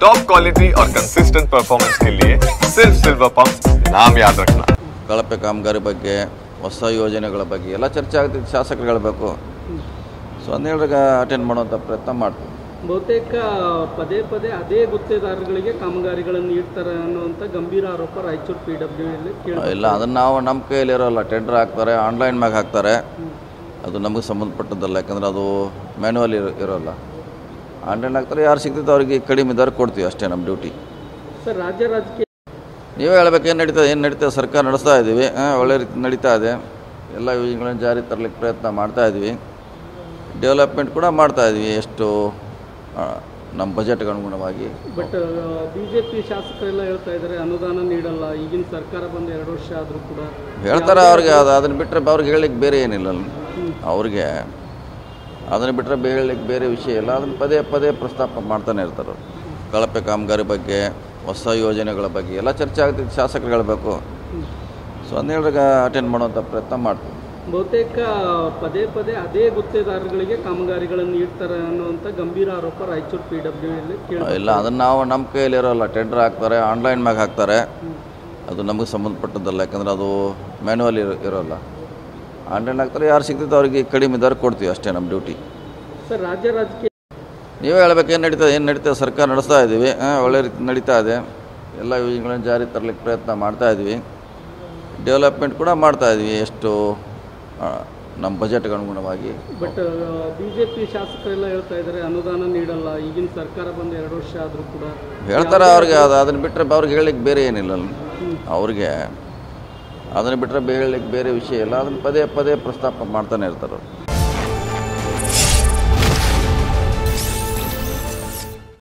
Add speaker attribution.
Speaker 1: Top quality और consistent performance के लिए सिर्फ सिल्वर पंप नाम याद रखना।
Speaker 2: ಕಳಪೆ ಕಾಮಗಾರಿ ಬಗ್ಗೆ ಹೊಸ ಯೋಜನೆಗಳ ಬಗ್ಗೆ ಎಲ್ಲ ಚರ್ಚೆ ಆಗ್ತಿತ್ತು, ಶಾಸಕರು ಹೇಳಬೇಕು. ಸೊ 17ರ ಅಟೆಂಡ್ ಮಾಡುವಂಥ ಪ್ರಯತ್ನ ಮಾಡ್ತೀವಿ.
Speaker 3: ಬಹುತೇಕ ಪದೇ ಪದೇ ಅದೇ ಗುತ್ತೇದಾರಗಳಿಗೆ ಕಾಮಗಾರಿಗಳನ್ನು ನೀಡ್ತಾರೆ ಅನ್ನುವಂಥ ಗಂಭೀರ ಆರೋಪ ರಾಯಚೂರು PWD
Speaker 2: ಇಲ್ಲ, ಅದನ್ನು ನಾವು ನಮ್ಮ ಕೈಯಲ್ಲಿ ಇರೋಲ್ಲ. ಟೆಂಡರ್ ಹಾಕ್ತಾರೆ, ಆನ್ಲೈನ್ ಮ್ಯಾಗ ಹಾಕ್ತಾರೆ. ಅದು ನಮಗೆ ಸಂಬಂಧಪಟ್ಟದ್ದಲ್ಲ, ಯಾಕಂದರೆ ಅದು ಮ್ಯಾನ್ಯುವಲ್ ಇರೋಲ್ಲ. ಆನ್ಲೈನ್ ಹಾಕ್ತಾರೆ, ಯಾರು ಸಿಗ್ತೈತೆ ಅವ್ರಿಗೆ ಕಡಿಮೆ ದರ ಕೊಡ್ತೀವಿ, ಅಷ್ಟೇ ನಮ್ಮ ಡ್ಯೂಟಿ.
Speaker 3: ಸರ್, ರಾಜ್ಯ ರಾಜಕೀಯ
Speaker 2: ನೀವೇ ಹೇಳ್ಬೇಕು, ಏನು ನಡೀತದೆ ಸರ್ಕಾರ ನಡೆಸ್ತಾ ಇದ್ದೀವಿ. ಒಳ್ಳೆ ರೀತಿ ನಡೀತಾ ಇದೆ. ಎಲ್ಲ ಯೋಜನೆಗಳನ್ನು ಜಾರಿ ತರಲಿಕ್ಕೆ ಪ್ರಯತ್ನ ಮಾಡ್ತಾ ಇದ್ವಿ. ಡೆವಲಪ್ಮೆಂಟ್ ಕೂಡ ಮಾಡ್ತಾ ಇದ್ವಿ, ಎಷ್ಟು ನಮ್ಮ ಬಜೆಟ್ಗೆ ಅನುಗುಣವಾಗಿ.
Speaker 3: ಬಟ್ BJP ಶಾಸಕರೆಲ್ಲ ಹೇಳ್ತಾ ಇದ್ದಾರೆ ಅನುದಾನ ನೀಡಲ್ಲ. ಈಗಿನ ಸರ್ಕಾರ ಬಂದು 2 ವರ್ಷ ಆದರೂ ಕೂಡ
Speaker 2: ಹೇಳ್ತಾರೆ. ಅವ್ರಿಗೆ ಅದನ್ನು ಬಿಟ್ಟರೆ ಅವ್ರಿಗೆ ಹೇಳಲಿಕ್ಕೆ ಬೇರೆ ಏನಿಲ್ಲ. ಅವ್ರಿಗೆ ಅದನ್ನು ಬಿಟ್ಟರೆ ಹೇಳಲಿಕ್ಕೆ ಬೇರೆ ವಿಷಯ ಇಲ್ಲ. ಅದನ್ನು ಪದೇ ಪದೇ ಪ್ರಸ್ತಾಪ ಮಾಡ್ತಾನೆ ಇರ್ತಾರೆ. ಕಳಪೆ ಕಾಮಗಾರಿ ಬಗ್ಗೆ ಹೊಸ ಯೋಜನೆಗಳ ಬಗ್ಗೆ ಎಲ್ಲ ಚರ್ಚೆ ಆಗ್ತಿತ್ತು, ಶಾಸಕರು ಹೇಳಬೇಕು. ಸೊ 17ರ ಅಟೆಂಡ್ ಮಾಡುವಂಥ ಪ್ರಯತ್ನ ಮಾಡ್ತೀವಿ.
Speaker 3: ಬಹುತೇಕ ಪದೇ ಪದೇ ಅದೇ ಗುತ್ತೇದಾರಗಳಿಗೆ ಕಾಮಗಾರಿಗಳನ್ನು ನೀಡ್ತಾರೆ ಅನ್ನುವಂಥ ಗಂಭೀರ ಆರೋಪ ರಾಯಚೂರು PWD
Speaker 2: ಇಲ್ಲ, ಅದನ್ನು ನಾವು ನಮ್ಮ ಕೈಯಲ್ಲಿ ಇರೋಲ್ಲ. ಟೆಂಡರ್ ಹಾಕ್ತಾರೆ, ಆನ್ಲೈನ್ ಮ್ಯಾಗ ಹಾಕ್ತಾರೆ. ಅದು ನಮಗೆ ಸಂಬಂಧಪಟ್ಟದ್ದಲ್ಲ, ಯಾಕಂದರೆ ಅದು ಮ್ಯಾನ್ಯುವಲ್ ಇರೋಲ್ಲ. ಆನ್ಲೈನ್ ಹಾಕ್ತಾರೆ, ಯಾರು ಸಿಗ್ತೈತೆ ಅವ್ರಿಗೆ ಕಡಿಮೆ ದರ ಕೊಡ್ತೀವಿ, ಅಷ್ಟೇ ನಮ್ಮ ಡ್ಯೂಟಿ.
Speaker 3: ಸರ್, ರಾಜ್ಯ ರಾಜಕೀಯ
Speaker 2: ನೀವೇ ಹೇಳ್ಬೇಕು, ಏನು ನಡೀತದೆ ಸರ್ಕಾರ ನಡೆಸ್ತಾ ಇದ್ದೀವಿ. ಒಳ್ಳೆ ರೀತಿ ನಡೀತಾ ಇದೆ. ಎಲ್ಲ ಯೋಜನೆಗಳನ್ನು ಜಾರಿ ತರಲಿಕ್ಕೆ ಪ್ರಯತ್ನ ಮಾಡ್ತಾ ಇದ್ವಿ. ಡೆವಲಪ್ಮೆಂಟ್ ಕೂಡ ಮಾಡ್ತಾ ಇದ್ವಿ, ಎಷ್ಟು ನಮ್ಮ ಬಜೆಟ್ಗೆ ಅನುಗುಣವಾಗಿ.
Speaker 3: ಬಟ್ BJP ಶಾಸಕರೆಲ್ಲ ಹೇಳ್ತಾ ಇದ್ದಾರೆ ಅನುದಾನ ನೀಡಲ್ಲ. ಈಗಿನ ಸರ್ಕಾರ ಬಂದು 2 ವರ್ಷ ಆದರೂ ಕೂಡ
Speaker 2: ಹೇಳ್ತಾರೆ. ಅವ್ರಿಗೆ ಅದನ್ನು ಬಿಟ್ಟರೆ ಅವ್ರಿಗೆ ಹೇಳಲಿಕ್ಕೆ ಬೇರೆ ಏನಿಲ್ಲ. ಅವ್ರಿಗೆ ಅದನ್ನು ಬಿಟ್ಟರೆ ಹೇಳಲಿಕ್ಕೆ ಬೇರೆ ವಿಷಯ ಇಲ್ಲ. ಅದನ್ನು ಪದೇ ಪದೇ ಪ್ರಸ್ತಾಪ ಮಾಡ್ತಾನೆ ಇರ್ತಾರೆ.